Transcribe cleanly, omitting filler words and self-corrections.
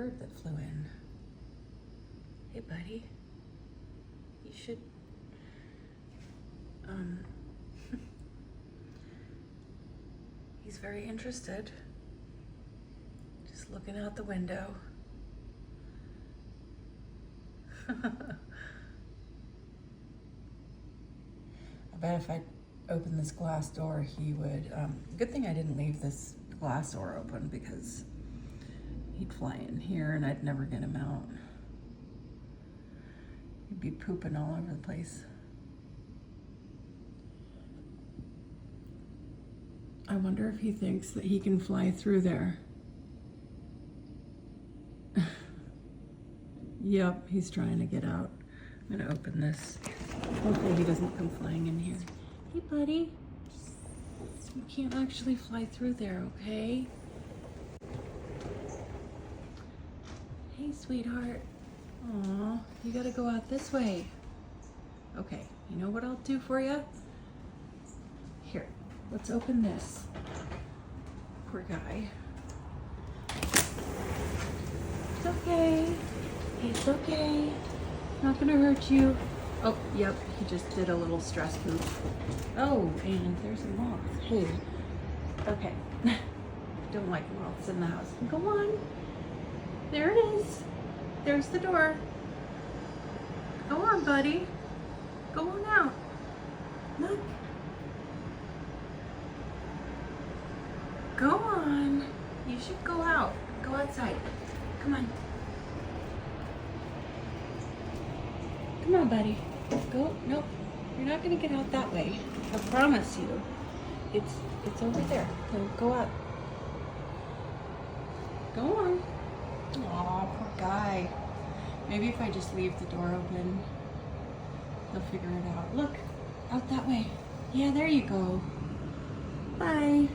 bird that flew in. Hey, buddy. You should, he's very interested. Just looking out the window. I bet if I opened this glass door, he would, good thing I didn't leave this glass door open because he'd fly in here and I'd never get him out. He'd be pooping all over the place. I wonder if he thinks that he can fly through there. Yep, he's trying to get out. I'm gonna open this. Hopefully he doesn't come flying in here. Hey, buddy. You can't actually fly through there, okay? Hey, sweetheart. Aw, you gotta go out this way. Okay, you know what I'll do for you? Here, let's open this. Poor guy. It's okay. It's okay. Not gonna hurt you. Oh, yep, he just did a little stress poop. Oh, and there's a moth. Hey, okay. Don't like moths in the house. Go on. There it is. There's the door. Go on, buddy. Go on out. Look. Go on. You should go out. Go outside. Come on. Come on, buddy. Go. Nope. You're not gonna get out that way. I promise you. It's over there. Go up. Go on. Aw, poor guy. Maybe if I just leave the door open, he'll figure it out. Look, out that way. Yeah, there you go. Bye.